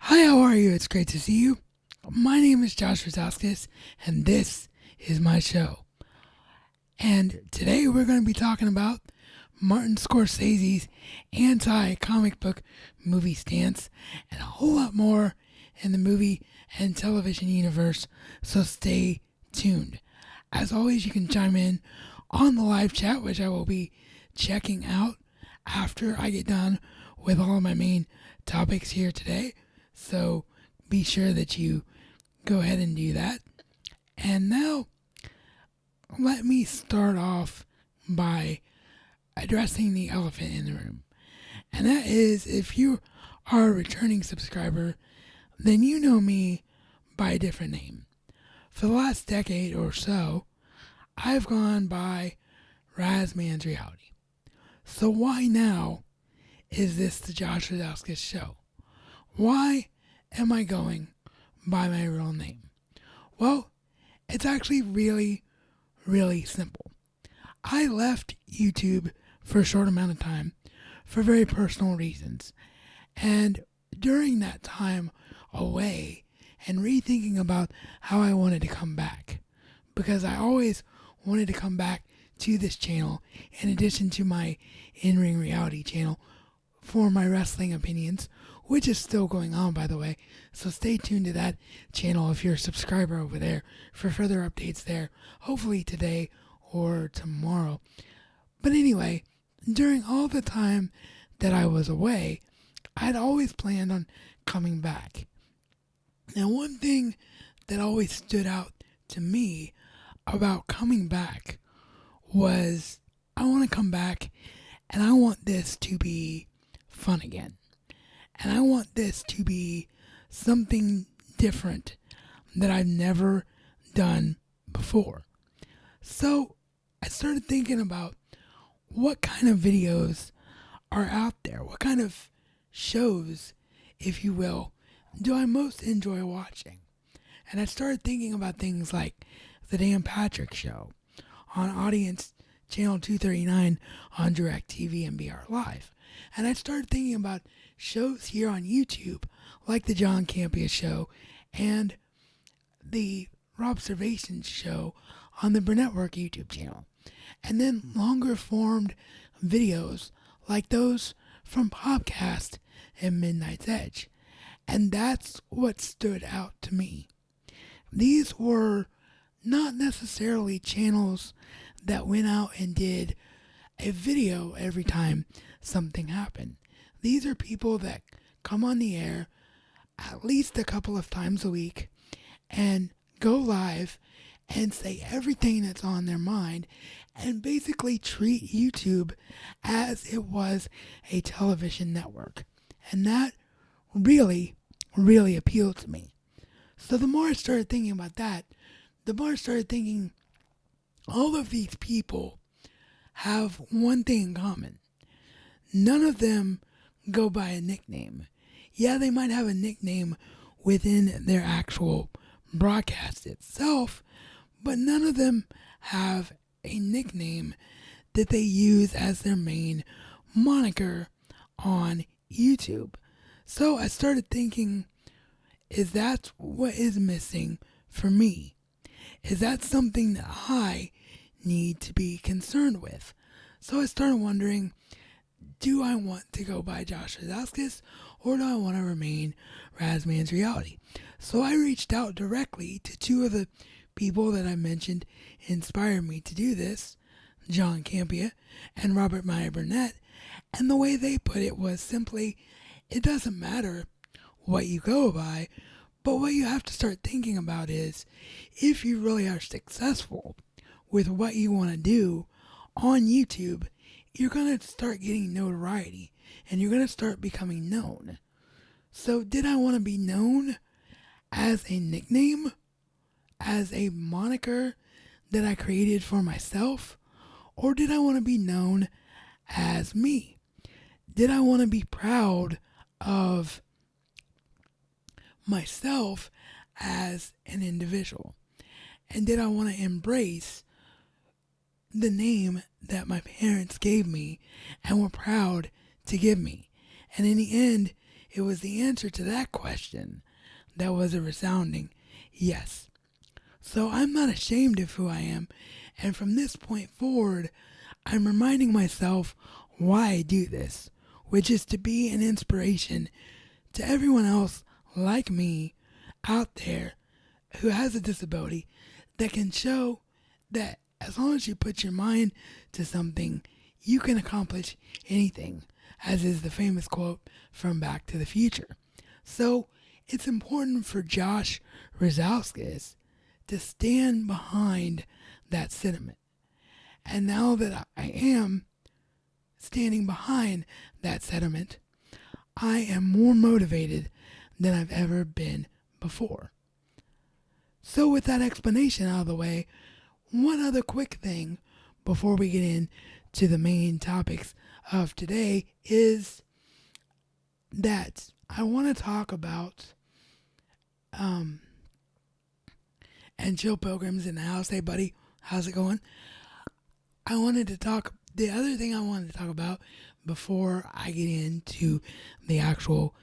Hi, how are you? It's great to see you. My name is Josh Razauskas, and this is my show. And today we're going to be talking about Martin Scorsese's anti-comic book movie stance and a whole lot more in the movie and television universe, so stay tuned. As always, you can chime in on the live chat, which I will be checking out after I get done with all of my main topics here today. So be sure that you go ahead and do that. And now, let me start off by addressing the elephant in the room. And that is, if you are a returning subscriber, then you know me by a different name. For the last decade or so, I've gone by Razman's Reality. So why now is this the Josh Razauskas show? Why am I going by my real name? Well, it's actually really simple. I left YouTube for a short amount of time for very personal reasons. And during that time away and rethinking about how I wanted to come back, because I always wanted to come back to this channel in addition to my in-ring reality channel for my wrestling opinions, which is still going on, by the way. So stay tuned to that channel if you're a subscriber over there for further updates there, hopefully today or tomorrow. But anyway, during all the time that I was away, I'd always planned on coming back. Now, one thing that always stood out to me about coming back was I want to come back and I want this to be fun again. And I want this to be something different that I've never done before. So I started thinking about what kind of videos are out there, what kind of shows, if you will, do I most enjoy watching. And I started thinking about things like The Dan Patrick Show on Audience Channel 239 on DirecTV and BR Live. And I started thinking about shows here on YouTube, like the John Campea Show and the Rob Servations Show on the Burnettwork YouTube channel. And then longer formed videos like those from Podcast and Midnight's Edge. And that's what stood out to me. These were not necessarily channels that went out and did a video every time something happened. These are people that come on the air at least a couple of times a week and go live and say everything that's on their mind and basically treat YouTube as it was a television network. And that really appealed to me. So the more I started thinking about that, the more I started thinking all of these people have one thing in common. None of them go by a nickname. Yeah, they might have a nickname within their actual broadcast itself, but none of them have a nickname that they use as their main moniker on YouTube. So I started thinking, is that what is missing for me? Is that something that I need to be concerned with? So I started wondering, do I want to go by Josh Razauskas or do I want to remain Razman's Reality? So I reached out directly to two of the people that I mentioned inspired me to do this, John Campea and Robert Meyer Burnett, and the way they put it was simply, it doesn't matter what you go by, but what you have to start thinking about is, if you really are successful with what you want to do on YouTube, you're going to start getting notoriety and you're going to start becoming known. So did I want to be known as a nickname, as a moniker that I created for myself, or did I want to be known as me? Did I want to be proud of myself as an individual? And did I want to embrace the name that my parents gave me and were proud to give me? And in the end, it was the answer to that question that was a resounding yes. So I'm not ashamed of who I am, and from this point forward, I'm reminding myself why I do this, which is to be an inspiration to everyone else like me out there who has a disability that can show that as long as you put your mind to something, you can accomplish anything, as is the famous quote from Back to the Future. So it's important for Josh Razauskas to stand behind that sentiment. And now that I am standing behind that sentiment, I am more motivated than I've ever been before. So with that explanation out of the way, one other quick thing before we get into the main topics of today is that I want to talk about and Chill Pilgrims in the house. Hey buddy, how's it going? The other thing I wanted to talk about before I get into the actual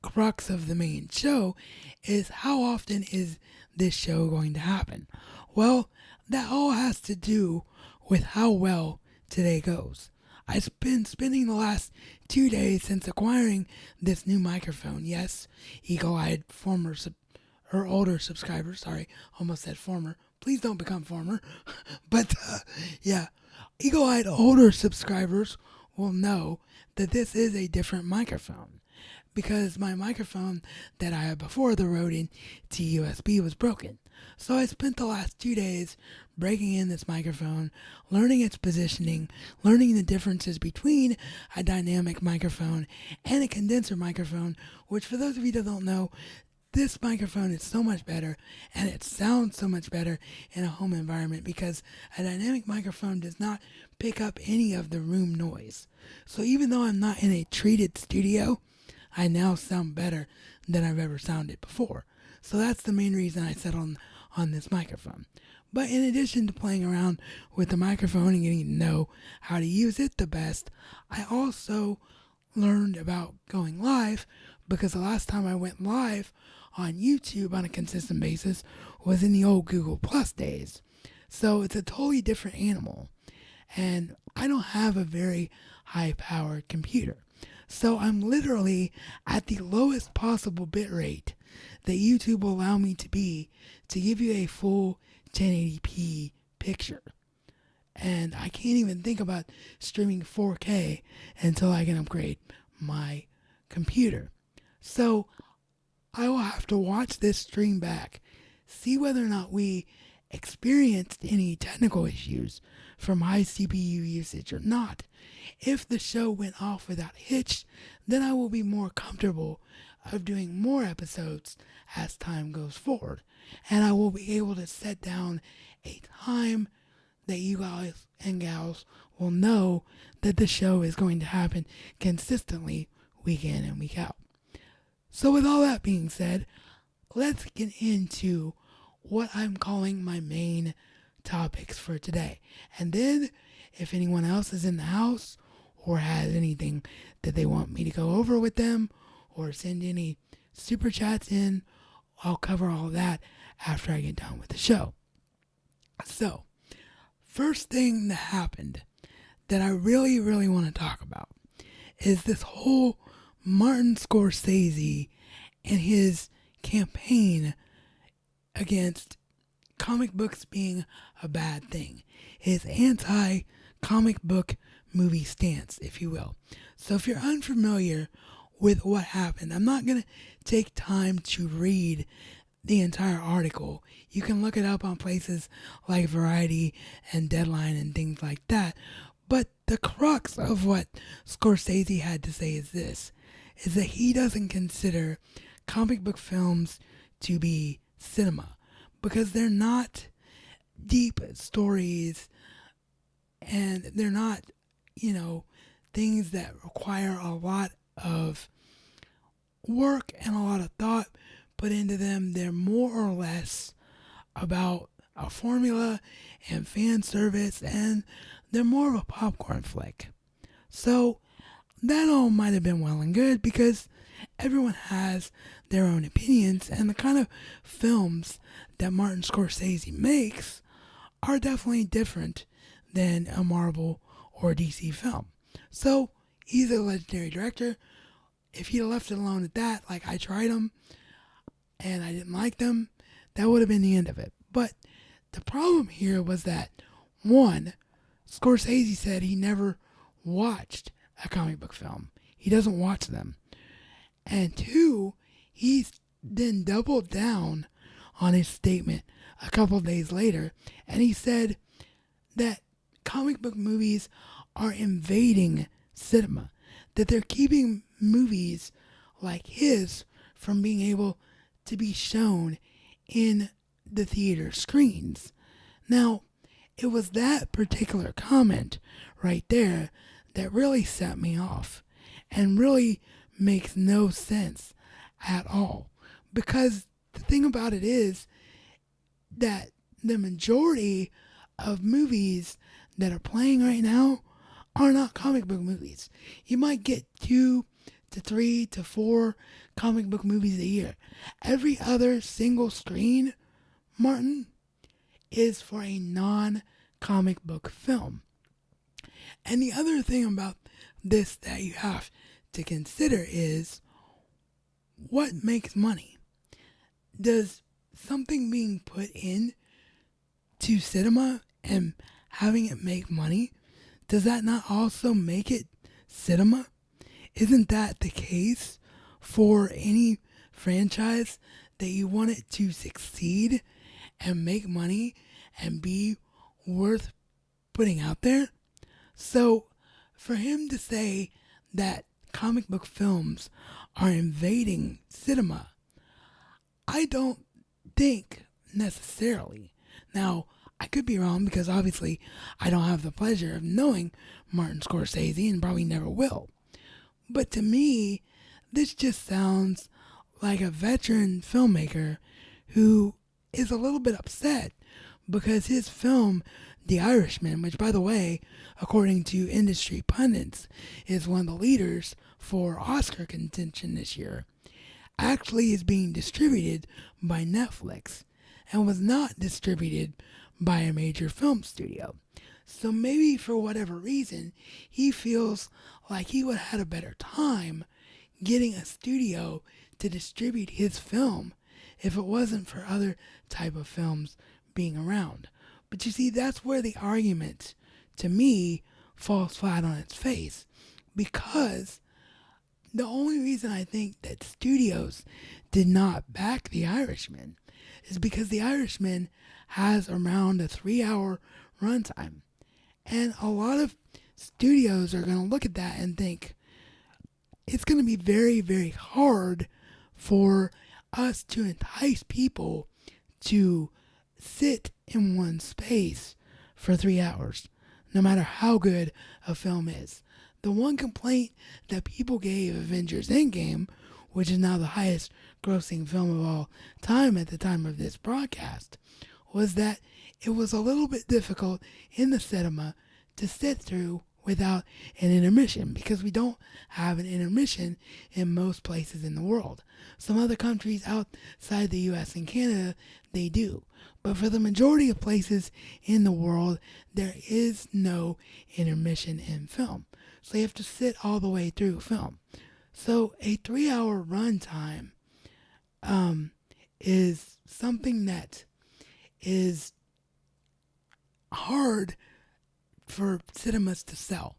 crux of the main show is how often is this show going to happen? Well, that all has to do with how well today goes. I've been spending the last 2 days since acquiring this new microphone. Yes, eagle-eyed older subscribers. Sorry, almost said former. Please don't become former. But yeah, eagle-eyed older subscribers will know that this is a different microphone, because my microphone that I had before the Rode to USB was broken. So I spent the last 2 days breaking in this microphone, learning its positioning, learning the differences between a dynamic microphone and a condenser microphone, which for those of you that don't know, this microphone is so much better and it sounds so much better in a home environment because a dynamic microphone does not pick up any of the room noise. So even though I'm not in a treated studio, I now sound better than I've ever sounded before. So that's the main reason I settled on this microphone. But in addition to playing around with the microphone and getting to know how to use it the best, I also learned about going live, because the last time I went live on YouTube on a consistent basis was in the old Google Plus days. So it's a totally different animal. And I don't have a very high-powered computer. So I'm literally at the lowest possible bit rate that YouTube will allow me to be to give you a full 1080p picture. And I can't even think about streaming 4K until I can upgrade my computer. So I will have to watch this stream back, see whether or not we experienced any technical issues from high CPU usage or not. If the show went off without a hitch, then I will be more comfortable of doing more episodes as time goes forward. And I will be able to set down a time that you guys and gals will know that the show is going to happen consistently week in and week out. So with all that being said, let's get into what I'm calling my main topics for today. And then if anyone else is in the house or has anything that they want me to go over with them or send any super chats in, I'll cover all that after I get done with the show. So, first thing that happened that I really, really want to talk about is this whole Martin Scorsese and his campaign against comic books being a bad thing. His anti-comic book movie stance, if you will. So if you're unfamiliar with what happened, I'm not going to take time to read the entire article. You can look it up on places like Variety and Deadline and things like that. But the crux of what Scorsese had to say is this, is that he doesn't consider comic book films to be cinema because they're not deep stories and they're not, things that require a lot of work and a lot of thought put into them. They're more or less about a formula and fan service, and they're more of a popcorn flick. So that all might have been well and good because everyone has their own opinions, and the kind of films that Martin Scorsese makes are definitely different than a Marvel or DC film. So he's a legendary director. If he'd left it alone at that, like I tried them and I didn't like them, that would have been the end of it. But the problem here was that, one, Scorsese said he never watched a comic book film. He doesn't watch them. And two, he's then doubled down on his statement a couple of days later, and he said that comic book movies are invading cinema, that they're keeping movies like his from being able to be shown in the theater screens. Now, it was that particular comment right there that really set me off and really makes no sense at all. Because the thing about it is that the majority of movies that are playing right now are not comic book movies. You might get 2 to 3 to 4 comic book movies a year. Every other single screen, Martin, is for a non-comic book film. And the other thing about this that you have to consider is what makes money. Does something being put in to cinema and having it make money, does that not also make it cinema? Isn't that the case for any franchise that you want it to succeed and make money and be worth putting out there? So for him to say that comic book films are invading cinema, I don't think necessarily. Now, I could be wrong because obviously I don't have the pleasure of knowing Martin Scorsese and probably never will. But to me, this just sounds like a veteran filmmaker who is a little bit upset because his film, The Irishman, which by the way, according to industry pundits, is one of the leaders for Oscar contention this year, actually is being distributed by Netflix and was not distributed by a major film studio. So maybe for whatever reason, he feels like he would have had a better time getting a studio to distribute his film if it wasn't for other type of films being around. But you see, that's where the argument, to me, falls flat on its face. Because the only reason I think that studios did not back The Irishman is because The Irishman has around a 3-hour runtime. And a lot of studios are going to look at that and think it's going to be very, very hard for us to entice people to sit in one space for 3 hours, no matter how good a film is. The one complaint that people gave Avengers Endgame, which is now the highest grossing film of all time at the time of this broadcast, was that it was a little bit difficult in the cinema to sit through without an intermission, because we don't have an intermission in most places in the world. Some other countries outside the US and Canada, they do. But for the majority of places in the world, there is no intermission in film. So you have to sit all the way through film. So a 3-hour runtime is something that is hard for cinemas to sell.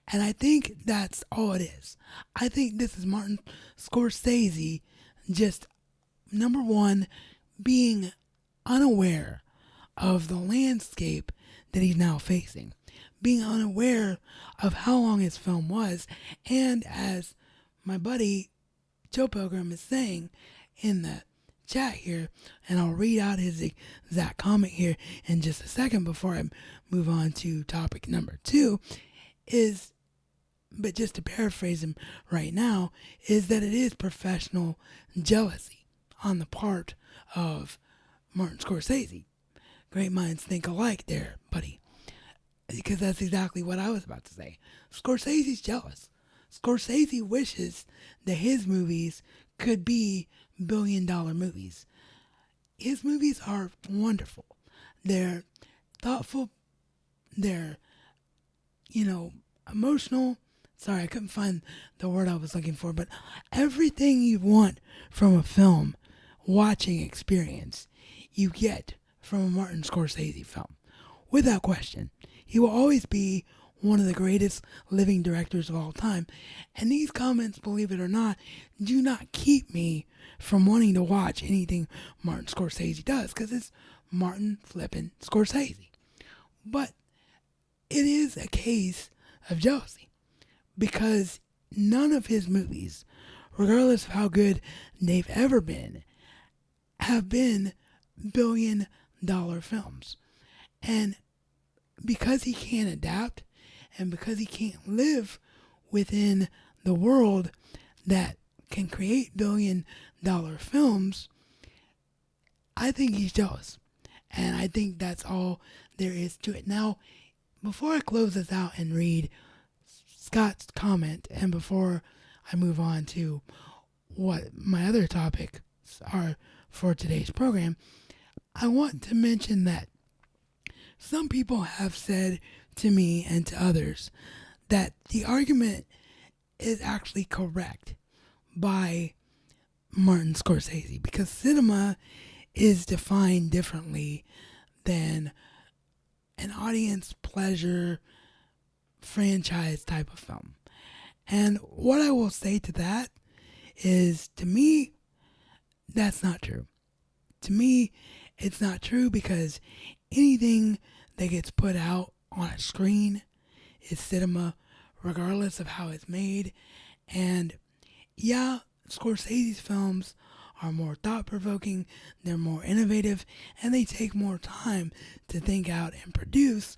And I think that's all it is. I think this is Martin Scorsese just, number one, being unaware of the landscape that he's now facing, being unaware of how long his film was, and as my buddy Joe Pilgrim is saying in the chat here, and I'll read out his exact comment here in just a second before I move on to topic number 2, is, but just to paraphrase him right now, is that it is professional jealousy on the part of Martin Scorsese. Great minds think alike there, buddy. Because that's exactly what I was about to say. Scorsese's jealous. Scorsese wishes that his movies could be billion-dollar movies. His movies are wonderful. They're thoughtful. They're, emotional. Sorry, I couldn't find the word I was looking for, but everything you want from a film watching experience, you get from a Martin Scorsese film. Without question. He will always be one of the greatest living directors of all time. And these comments, believe it or not, do not keep me from wanting to watch anything Martin Scorsese does, because it's Martin flippin' Scorsese. But it is a case of jealousy, because none of his movies, regardless of how good they've ever been, have been billion-dollar films. And because he can't adapt, and because he can't live within the world that can create billion-dollar films, I think he's jealous. And I think that's all there is to it. Now, before I close this out and read Scott's comment, and before I move on to what my other topics are for today's program, I want to mention that some people have said to me and to others that the argument is actually correct by Martin Scorsese, because cinema is defined differently than an audience pleasure franchise type of film. And what I will say to that is, to me, that's not true. To me, it's not true, because anything that gets put out on a screen is cinema, regardless of how it's made. And yeah, Scorsese's films are more thought-provoking, they're more innovative, and they take more time to think out and produce,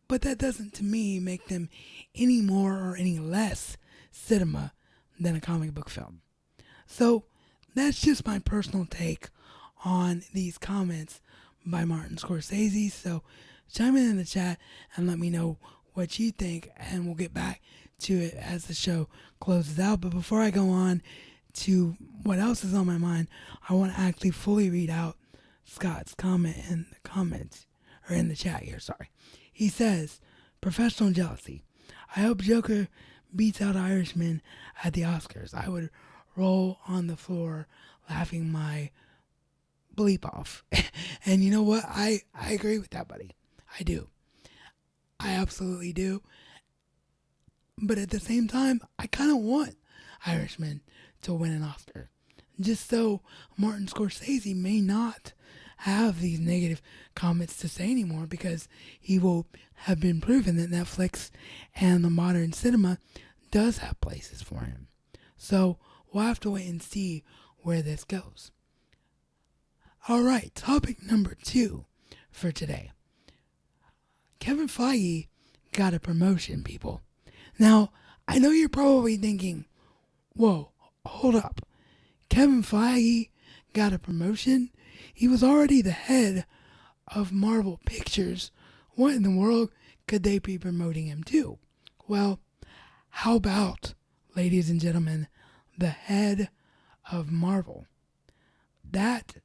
but that doesn't, to me, make them any more or any less cinema than a comic book film. So that's just my personal take on these comments by Martin Scorsese. So chime in the chat and let me know what you think, and we'll get back to it as the show closes out. But before I go on to what else is on my mind, I want to actually fully read out Scott's comment in the comments, or in the chat here, sorry. He says, professional jealousy. I hope Joker beats out Irishman at the Oscars. I would roll on the floor laughing my bleep off. And you know what? I agree with that, buddy. I do. I absolutely do. But at the same time, I kind of want Irishman to win an Oscar, just so Martin Scorsese may not have these negative comments to say anymore, because he will have been proven that Netflix and the modern cinema does have places for him. So we'll have to wait and see where this goes. All right, topic number 2 for today. Kevin Feige got a promotion, people. Now, I know you're probably thinking, whoa, hold up. Kevin Feige got a promotion? He was already the head of Marvel Pictures. What in the world could they be promoting him to? Well, how about, ladies and gentlemen, the head of Marvel? That,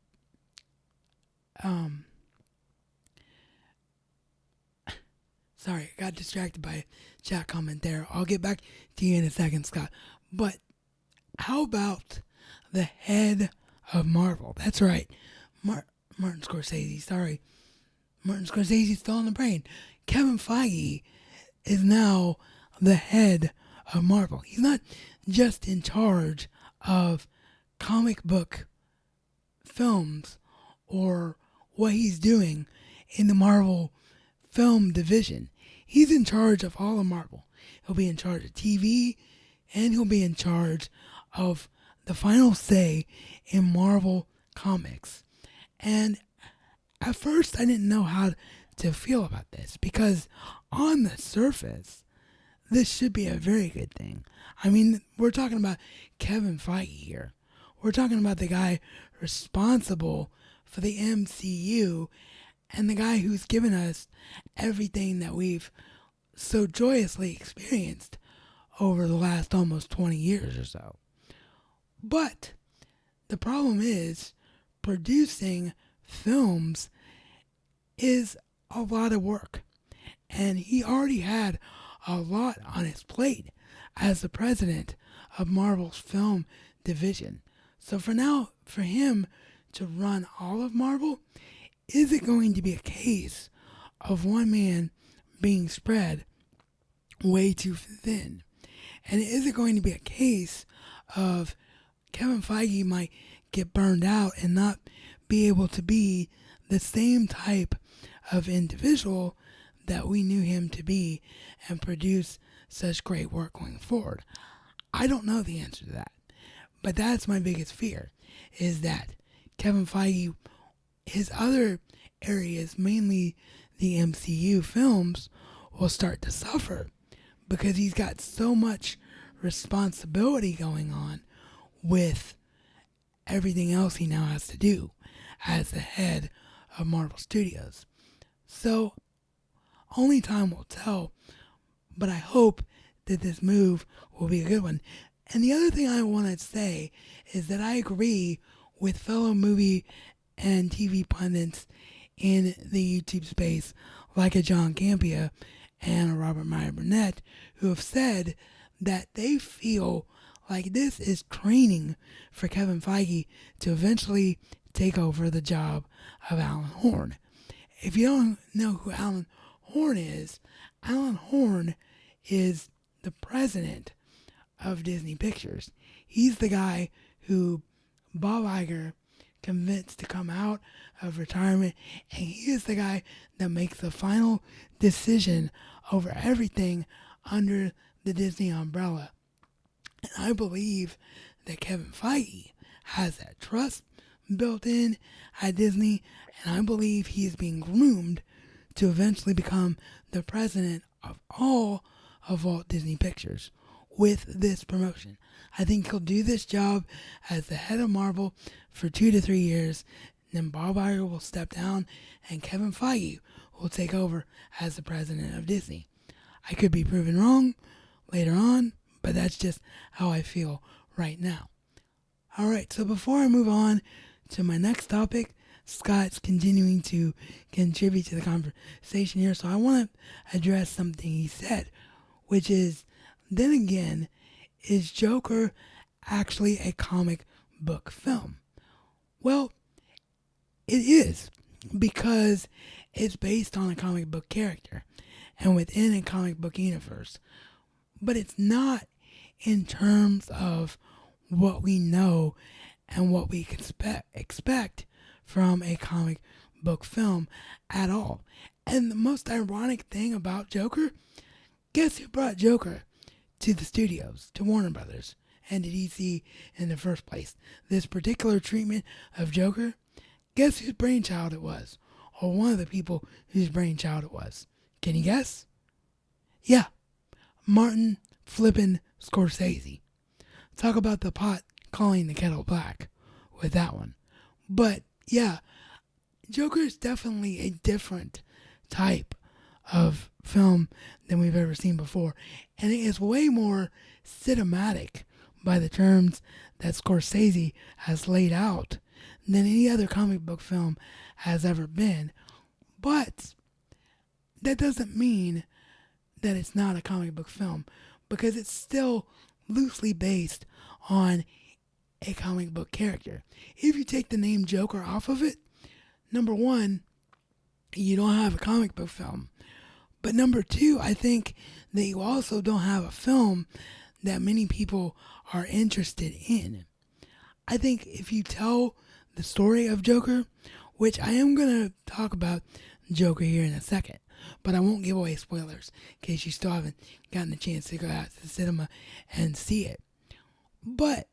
sorry, I got distracted by a chat comment there. I'll get back to you in a second, Scott. But how about the head of Marvel? That's right. Martin Scorsese, sorry. Martin Scorsese's still on the brain. Kevin Feige is now the head of Marvel. He's not just in charge of comic book films or what he's doing in the Marvel film division. He's in charge of all of Marvel. He'll be in charge of TV, and he'll be in charge of the final say in Marvel Comics. And at first, I didn't know how to feel about this, because on the surface, this should be a very good thing. I mean, we're talking about Kevin Feige here. We're talking about the guy responsible for the MCU, and the guy who's given us everything that we've so joyously experienced over the last almost 20 years or so. But the problem is, producing films is a lot of work. And he already had a lot on his plate as the president of Marvel's film division. So for him to run all of Marvel, is it going to be a case of one man being spread way too thin? And is it going to be a case of Kevin Feige might get burned out and not be able to be the same type of individual that we knew him to be and produce such great work going forward? I don't know the answer to that. But that's my biggest fear, is that Kevin Feige, his other areas, mainly the MCU films, will start to suffer because he's got so much responsibility going on with everything else he now has to do as the head of Marvel Studios. So only time will tell, but I hope that this move will be a good one. And the other thing I want to say is that I agree with fellow movie and TV pundits in the YouTube space, like a John Campea and a Robert Meyer Burnett, who have said that they feel like this is training for Kevin Feige to eventually take over the job of Alan Horn. If you don't know who Alan Horn is the president of Disney Pictures. He's the guy who Bob Iger convinced to come out of retirement, and he is the guy that makes the final decision over everything under the Disney umbrella. And I believe that Kevin Feige has that trust built in at Disney, and I believe he is being groomed to eventually become the president of all of Walt Disney Pictures with this promotion. I think he'll do this job as the head of Marvel for 2 to 3 years. Then Bob Iger will step down and Kevin Feige will take over as the president of Disney. I could be proven wrong later on, but that's just how I feel right now. Alright, so before I move on to my next topic, Scott's continuing to contribute to the conversation here, so I want to address something he said, which is, then again, is Joker actually a comic book film? Well, it is, because it's based on a comic book character and within a comic book universe. But it's not in terms of what we know and what we expect from a comic book film at all. And the most ironic thing about Joker, guess who brought Joker to the studios, to Warner Brothers and to DC in the first place? This particular treatment of Joker, guess whose brainchild it was? Or one of the people whose brainchild it was. Can you guess? Yeah, Martin flippin' Scorsese. Talk about the pot calling the kettle black with that one. But yeah, Joker is definitely a different type of film than we've ever seen before. And it is way more cinematic by the terms that Scorsese has laid out than any other comic book film has ever been. But that doesn't mean that it's not a comic book film, because it's still loosely based on a comic book character. If you take the name Joker off of it, number one, you don't have a comic book film. But number two, I think that you also don't have a film that many people are interested in. I think if you tell the story of Joker, which I am going to talk about Joker here in a second, but I won't give away spoilers in case you still haven't gotten a chance to go out to the cinema and see it. But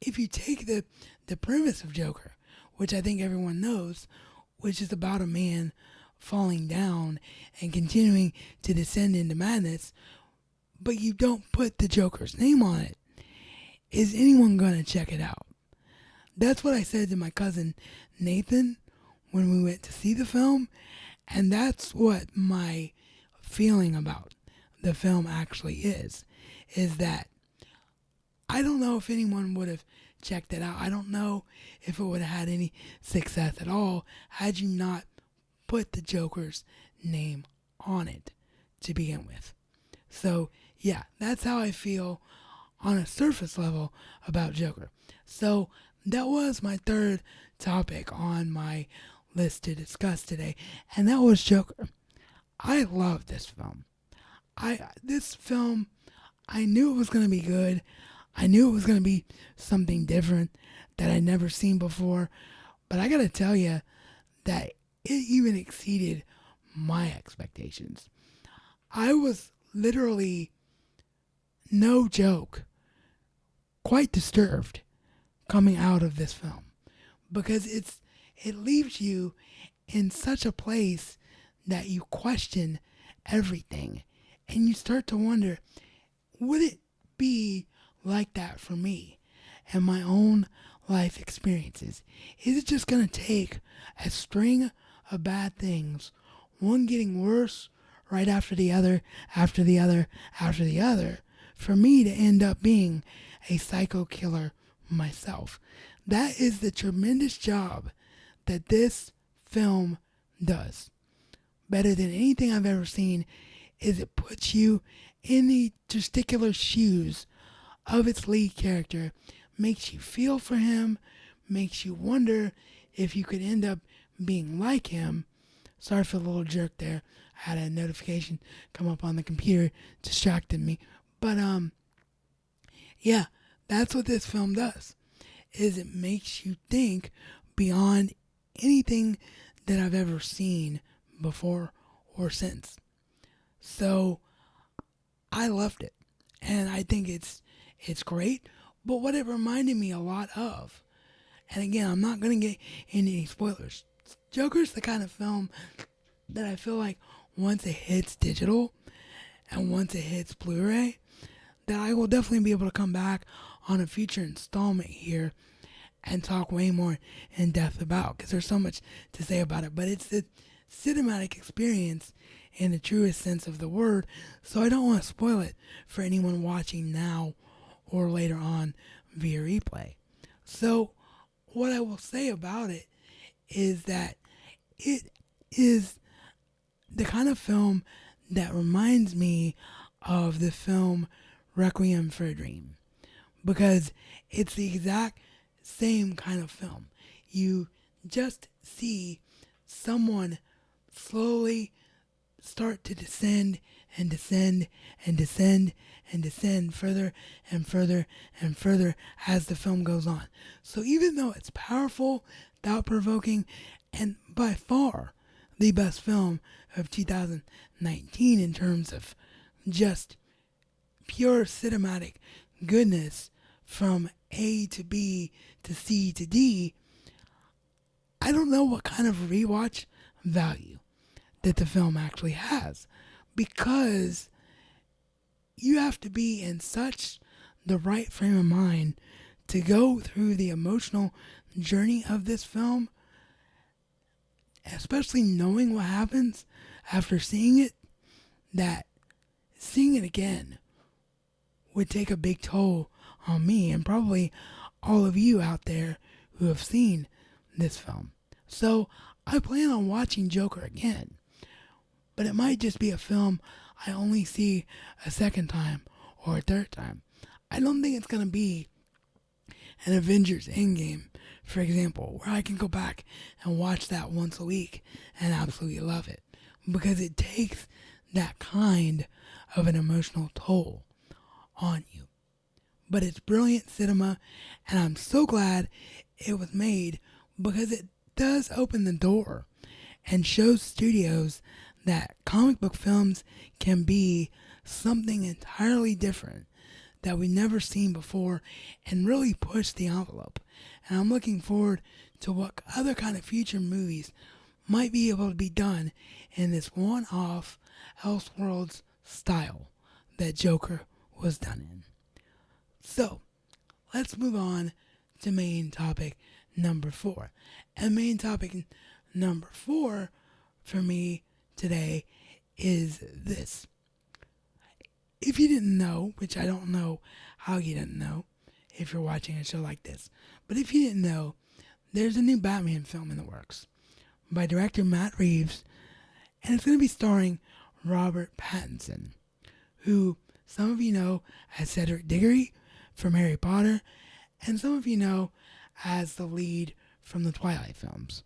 if you take the premise of Joker, which I think everyone knows, which is about a man falling down and continuing to descend into madness, but you don't put the Joker's name on it, is anyone going to check it out? That's what I said to my cousin Nathan when we went to see the film, and that's what my feeling about the film actually is that I don't know if anyone would have checked it out. I don't know if it would have had any success at all had you not put the Joker's name on it to begin with. So, yeah, that's how I feel on a surface level about Joker. So, that was my third topic on my list to discuss today, and that was Joker. I love this film. This film, I knew it was going to be good. I knew it was going to be something different that I'd never seen before, but I got to tell you that it even exceeded my expectations. I was literally, no joke, quite disturbed coming out of this film because it leaves you in such a place that you question everything and you start to wonder, would it be like that for me and my own life experiences? Is it just going to take a string of bad things, one getting worse right after the other, after the other, after the other, for me to end up being a psycho killer myself? That is the tremendous job that this film does. Better than anything I've ever seen is it puts you in the testicular shoes of its lead character, makes you feel for him, makes you wonder if you could end up being like him. Sorry for the little jerk there. I had a notification come up on the computer, distracted me. But yeah, that's what this film does. Is it makes you think beyond anything that I've ever seen before or since. So I loved it, and I think it's great. But what it reminded me a lot of, and again, I'm not going to get into any spoilers. Joker's the kind of film that I feel like once it hits digital and once it hits Blu-ray, that I will definitely be able to come back on a future installment here and talk way more in depth about, because there's so much to say about it. But it's the cinematic experience in the truest sense of the word, so I don't want to spoil it for anyone watching now or later on via replay. So what I will say about it is that it is the kind of film that reminds me of the film Requiem for a Dream, because it's the exact same kind of film. You just see someone slowly start to descend and descend and descend and descend further and further and further as the film goes on. So even though it's powerful, thought-provoking, and by far the best film of 2019 in terms of just pure cinematic goodness from A to B to C to D, I don't know what kind of rewatch value that the film actually has, because you have to be in such the right frame of mind to go through the emotional journey of this film, especially knowing what happens after seeing it, that seeing it again would take a big toll on me and probably all of you out there who have seen this film. So I plan on watching Joker again, but it might just be a film I only see a second time or a third time. I don't think it's going to be an Avengers Endgame, for example, where I can go back and watch that once a week and absolutely love it, because it takes that kind of an emotional toll on you. But it's brilliant cinema, and I'm so glad it was made, because it does open the door and shows studios that comic book films can be something entirely different that we've never seen before, and really push the envelope. And I'm looking forward to what other kind of future movies might be able to be done in this one-off Elseworlds style that Joker was done in. So, let's move on to main topic number 4. And main topic number 4 for me today is this. if you didn't know, which I don't know how you didn't know if you're watching a show like this, but if you didn't know, there's a new Batman film in the works by director Matt Reeves, and it's going to be starring Robert Pattinson, who some of you know as Cedric Diggory from Harry Potter, and some of you know as the lead from the Twilight films.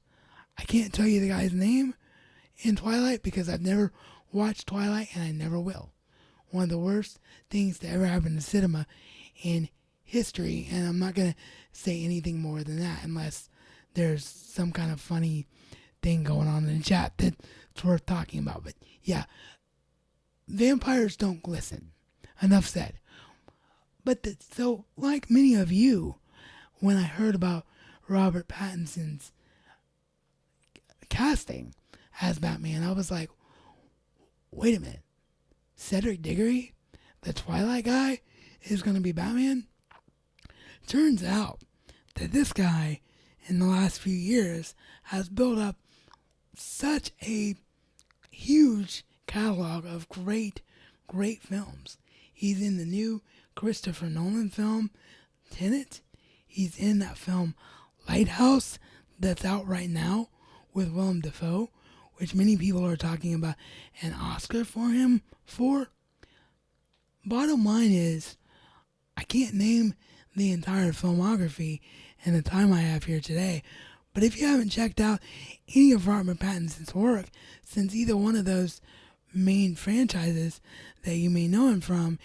I can't tell you the guy's name in Twilight because I've never watched Twilight and I never will. One of the worst things to ever happen to cinema in history, and I'm not going to say anything more than that unless there's some kind of funny thing going on in the chat that's worth talking about. But yeah, vampires don't glisten. Enough said. But so, like many of you, when I heard about Robert Pattinson's casting as Batman, I was like, wait a minute. Cedric Diggory, the Twilight guy, is going to be Batman? Turns out that this guy, in the last few years, has built up such a huge catalog of great films. He's in the new Christopher Nolan film, Tenet. He's in that film, Lighthouse, that's out right now with Willem Dafoe, which many people are talking about an Oscar for him for. Bottom line is, I can't name the entire filmography in the time I have here today, but if you haven't checked out any of Robert Pattinson's work since either one of those main franchises that you may know him from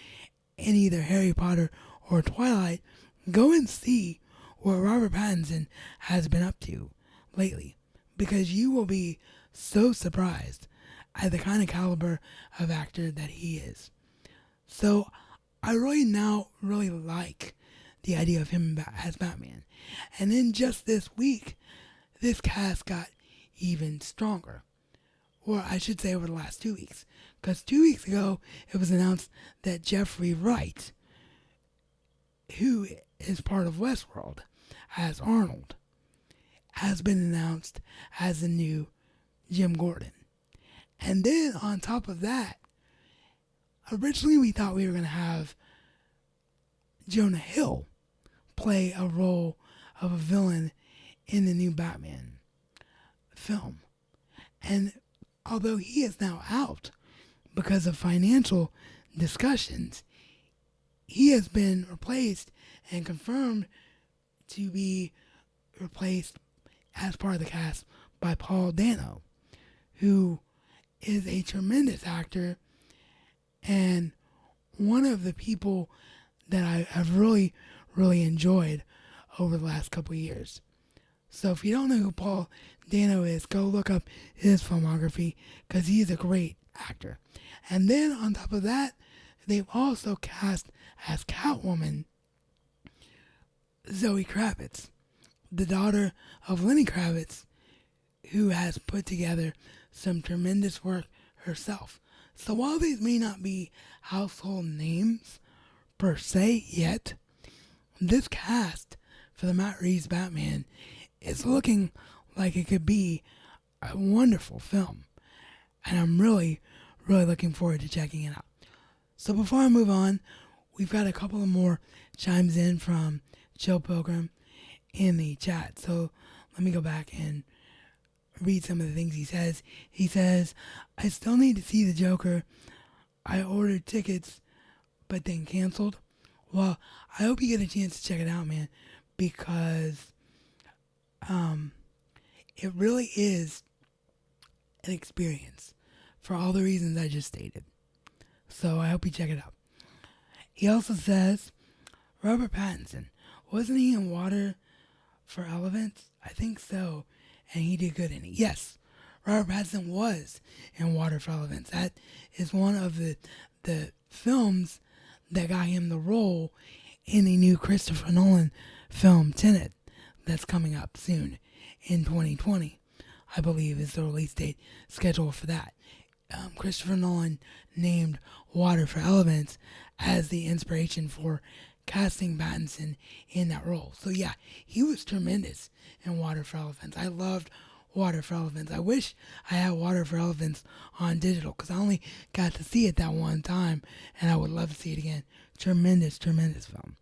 in either Harry Potter or Twilight, go and see what Robert Pattinson has been up to lately, because you will be so surprised at the kind of caliber of actor that he is. So I really like the idea of him as Batman. And then just this week, this cast got even stronger. Or I should say over the last 2 weeks. Because 2 weeks ago, it was announced that Jeffrey Wright, who is part of Westworld as Arnold, has been announced as the new Jim Gordon. And then on top of that, originally we thought we were going to have Jonah Hill play a role of a villain in the new Batman film. And although he is now out because of financial discussions, he has been replaced and confirmed to be replaced as part of the cast by Paul Dano, who is a tremendous actor and one of the people that I have really enjoyed over the last couple of years. So if you don't know who Paul Dano is, go look up his filmography because he's a great actor. And then on top of that, they've also cast as Catwoman Zoe Kravitz, the daughter of Lenny Kravitz, who has put together some tremendous work herself. So while these may not be household names per se yet, this cast for the Matt Reeves Batman is looking like it could be a wonderful film. And I'm really looking forward to checking it out. So before I move on, we've got a couple of more chimes in from Joe Pilgrim in the chat. So let me go back and read some of the things he says. He says, I still need to see the Joker. I ordered tickets, but then canceled. Well, I hope you get a chance to check it out, man, because it really is an experience for all the reasons I just stated. So I hope you check it out. He also says, Robert Pattinson, wasn't he in Water for Elephants? I think so, and he did good in it. Yes, Robert Pattinson was in Water for Elephants. That is one of the films that got him the role in the new Christopher Nolan film Tenet that's coming up soon in 2020. I believe is the release date scheduled for that. Christopher Nolan named Water for Elephants as the inspiration for casting Pattinson in that role. So yeah, he was tremendous in Water for Elephants. I loved Water for Elephants. I wish I had Water for Elephants on digital because I only got to see it that one time, and I would love to see it again. Tremendous, tremendous film.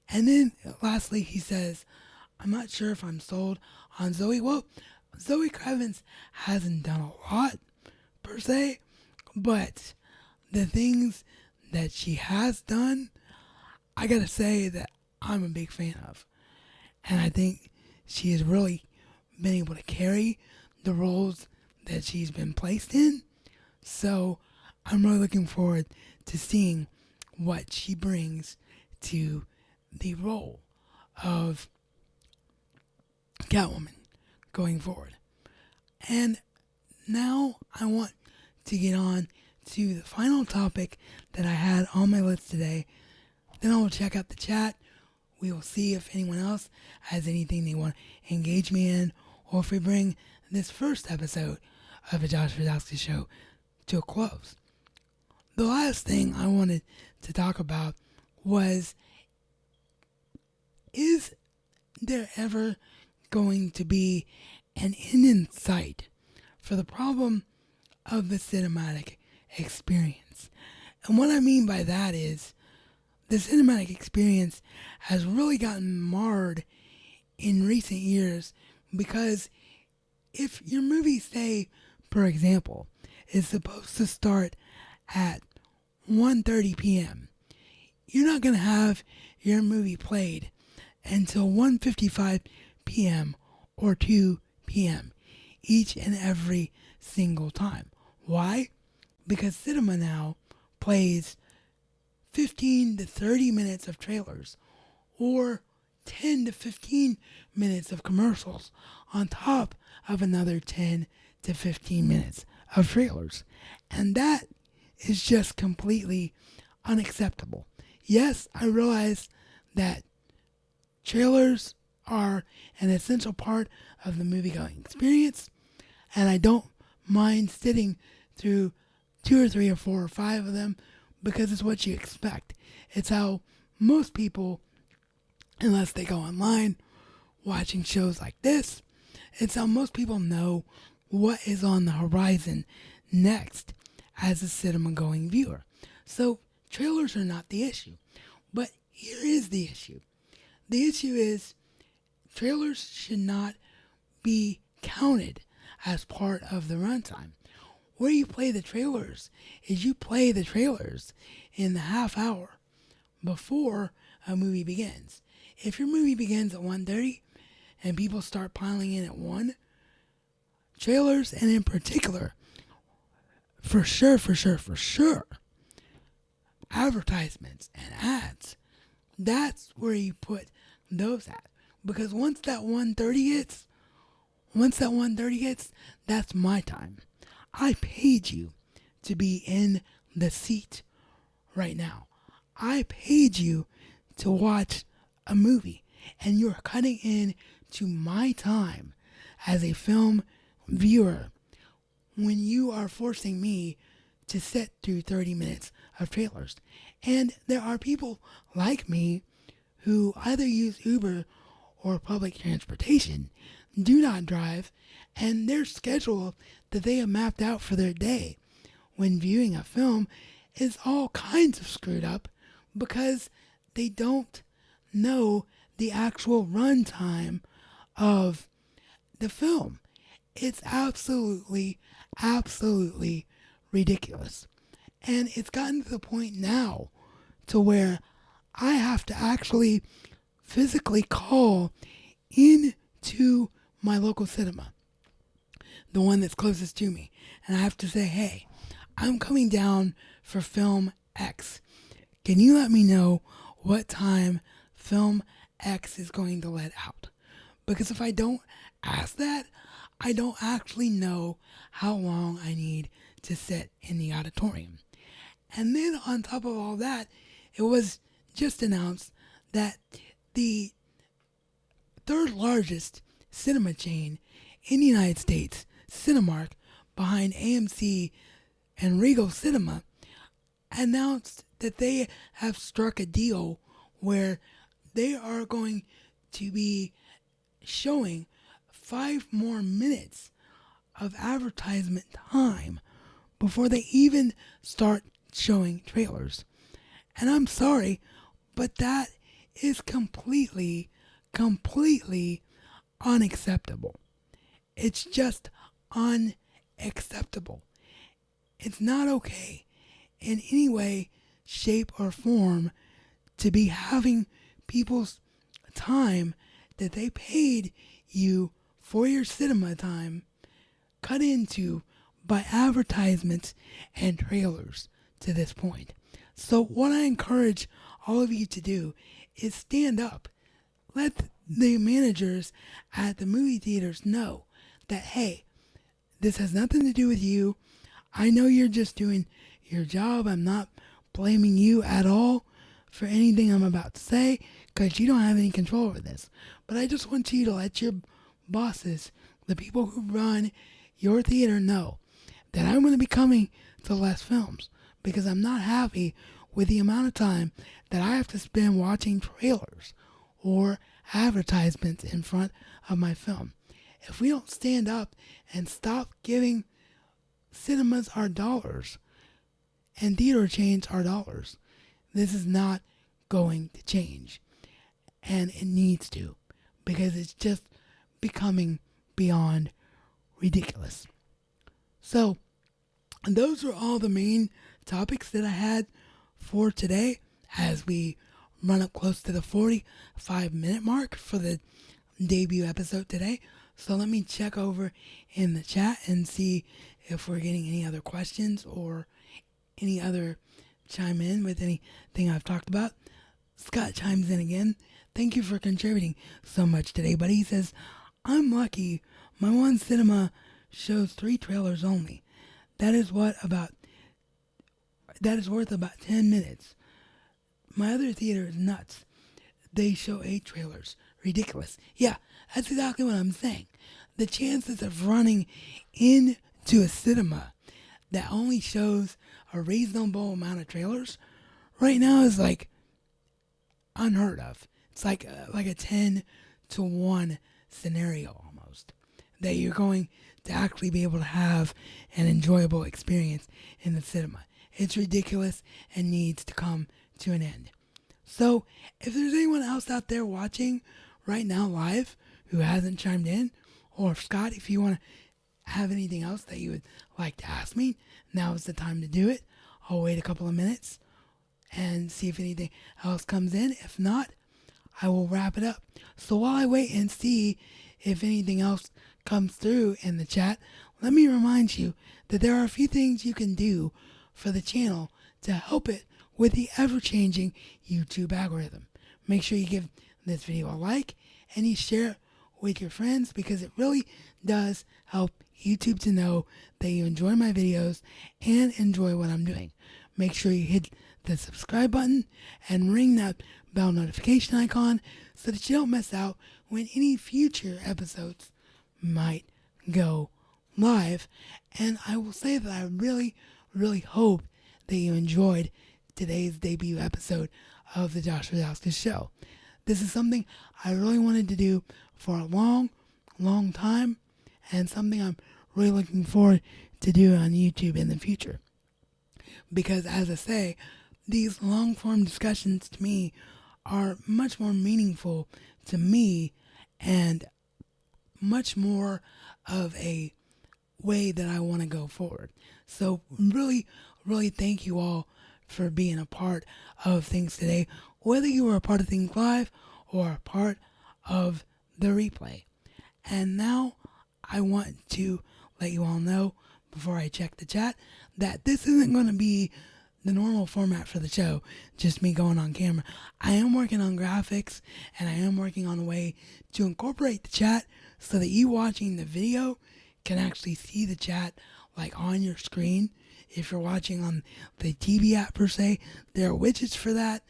And then lastly, he says, I'm not sure if I'm sold on Zoe. Well, Zoe Kravitz hasn't done a lot per se, but the things that she has done, I gotta say that I'm a big fan of. And I think she has really been able to carry the roles that she's been placed in. So I'm really looking forward to seeing what she brings to the role of Catwoman going forward. And now I want to get on to the final topic that I had on my list today. Then I will check out the chat. We will see if anyone else has anything they want to engage me in, or if we bring this first episode of the Josh Razauskas Show to a close. The last thing I wanted to talk about was, is there ever going to be an end in sight for the problem of the cinematic experience? And what I mean by that is, the cinematic experience has really gotten marred in recent years because if your movie, say, for example, is supposed to start at 1:30 p.m., you're not going to have your movie played until 1:55 p.m. or 2 p.m. each and every single time. Why? Because cinema now plays 15 to 30 minutes of trailers or 10 to 15 minutes of commercials on top of another 10 to 15 minutes of trailers. And that is just completely unacceptable. Yes, I realize that trailers are an essential part of the movie-going experience, and I don't mind sitting through 2 or 3 or 4 or 5 of them because it's what you expect. It's how most people, unless they go online watching shows like this, it's how most people know what is on the horizon next as a cinema-going viewer. So trailers are not the issue. But here is the issue. The issue is trailers should not be counted as part of the runtime. Where you play the trailers is you play the trailers in the half hour before a movie begins. If your movie begins at 1:30 and people start piling in at 1, trailers, and in particular, for sure, advertisements and ads, that's where you put those at. Because once that 1:30 hits, that's my time. I paid you to be in the seat right now. I paid you to watch a movie, and you're cutting in to my time as a film viewer when you are forcing me to sit through 30 minutes of trailers. And there are people like me who either use Uber or public transportation, do not drive, and their schedule that they have mapped out for their day when viewing a film is all kinds of screwed up because they don't know the actual runtime of the film. It's absolutely ridiculous. And it's gotten to the point now to where I have to actually physically call into my local cinema, the one that's closest to me, and I have to say, hey, I'm coming down for film X. Can you let me know what time film X is going to let out? Because if I don't ask that, I don't actually know how long I need to sit in the auditorium. And then on top of all that, it was just announced that the third largest cinema chain in the United States, Cinemark, behind AMC and Regal Cinema, announced that they have struck a deal where they are going to be showing 5 more minutes of advertisement time before they even start showing trailers. And I'm sorry, but that is completely unacceptable. It's just unacceptable. It's not okay in any way, shape, or form to be having people's time that they paid you for your cinema time cut into by advertisements and trailers to this point. So what I encourage all of you to do is stand up. Let the managers at the movie theaters know that, hey, this has nothing to do with you. I know you're just doing your job. I'm not blaming you at all for anything I'm about to say because you don't have any control over this. But I just want you to let your bosses, the people who run your theater, know that I'm going to be coming to less films because I'm not happy with the amount of time that I have to spend watching trailers or advertisements in front of my film. If we don't stand up and stop giving cinemas our dollars and theater chains our dollars, this is not going to change. And it needs to, because it's just becoming beyond ridiculous. So, those are all the main topics that I had for today as we run up close to the 45-minute mark for the debut episode today. So let me check over in the chat and see if we're getting any other questions or any other chime in with anything I've talked about. Scott chimes in again. Thank you for contributing so much today, buddy. He says, I'm lucky. My one cinema shows 3 trailers only. That is worth about 10 minutes. My other theater is nuts. They show 8 trailers. Ridiculous. Yeah, that's exactly what I'm saying. The chances of running into a cinema that only shows a reasonable amount of trailers right now is like unheard of. It's like a 10 to 1 scenario almost, that you're going to actually be able to have an enjoyable experience in the cinema. It's ridiculous and needs to come to an end. So if there's anyone else out there watching right now live who hasn't chimed in, or Scott, if you want to have anything else that you would like to ask me, now is the time to do it. I'll wait a couple of minutes and see if anything else comes in. If not, I will wrap it up. So while I wait and see if anything else comes through in the chat, let me remind you that there are a few things you can do for the channel to help it with the ever-changing YouTube algorithm. Make sure you give this video a like and you share it with your friends, because it really does help YouTube to know that you enjoy my videos and enjoy what I'm doing. Make sure you hit the subscribe button and ring that bell notification icon so that you don't miss out when any future episodes might go live. And I will say that I really hope that you enjoyed today's debut episode of the Josh Razauskas Show. This is something I really wanted to do for a long time, and something I'm really looking forward to do on YouTube in the future. Because as I say, these long-form discussions to me are much more meaningful to me and much more of a way that I want to go forward. So really thank you all for being a part of things today, whether you were a part of things live or a part of the replay. And now I want to let you all know, before I check the chat, that this isn't going to be the normal format for the show, just me going on camera. I am working on graphics, and I am working on a way to incorporate the chat so that you watching the video can actually see the chat like on your screen. If you're watching on the TV app per se, there are widgets for that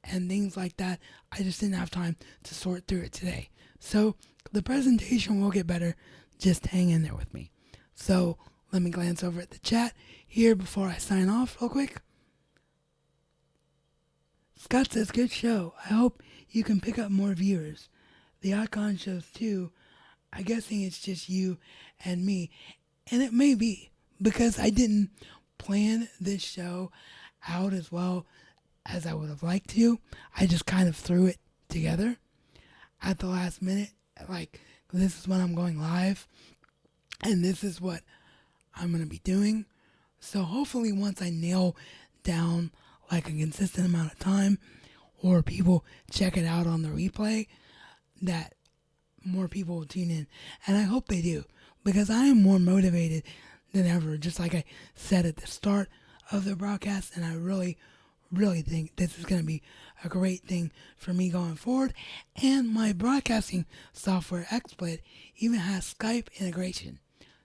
and things like that. I just didn't have time to sort through it today. So the presentation will get better. Just hang in there with me. So let me glance over at the chat here before I sign off real quick. Scott says, good show. I hope you can pick up more viewers. The icon shows 2. I'm guessing it's just you and me. And it may be because I didn't plan this show out as well as I would have liked to. I just kind of threw it together at the last minute. Like, this is when I'm going live, and this is what I'm going to be doing. So hopefully once I nail down like a consistent amount of time, or people check it out on the replay, that more people will tune in. And I hope they do, because I am more motivated than ever, just like I said at the start of the broadcast. And I really, really think this is going to be a great thing for me going forward. And my broadcasting software, XSplit, even has Skype integration.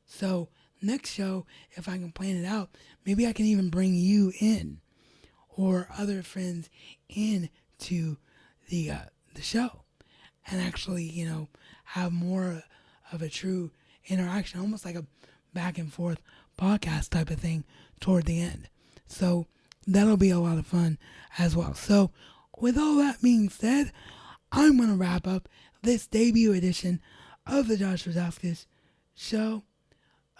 So next show, if I can plan it out, maybe I can even bring you in or other friends in to the show, and actually, have more of a true interaction, almost like a back and forth podcast type of thing toward the end. So that'll be a lot of fun as well. So with all that being said, I'm going to wrap up this debut edition of the Josh Razauskas show.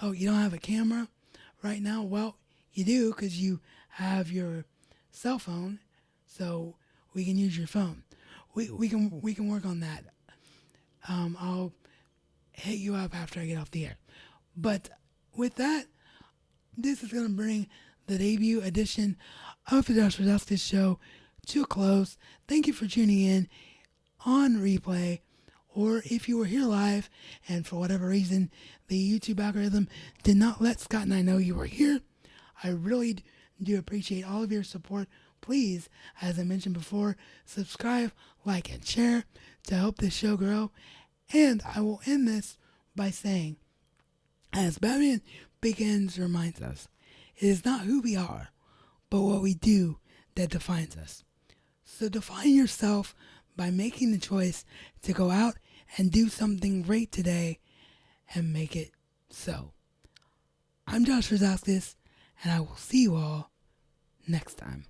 Oh, you don't have a camera right now? Well, you do, because you have your cell phone, so we can use your phone. We can work on that. I'll hit you up after I get off the air. But with that, this is going to bring the debut edition of the Josh Razauskas show to a close. Thank you for tuning in on replay, or if you were here live and for whatever reason the YouTube algorithm did not let Scott and I know you were here. I really do appreciate all of your support. Please, as I mentioned before, subscribe, like, and share to help this show grow. And I will end this by saying, as Batman Begins reminds us, it is not who we are, but what we do that defines us. So define yourself by making the choice to go out and do something great today and make it so. I'm Josh Razauskas, and I will see you all next time.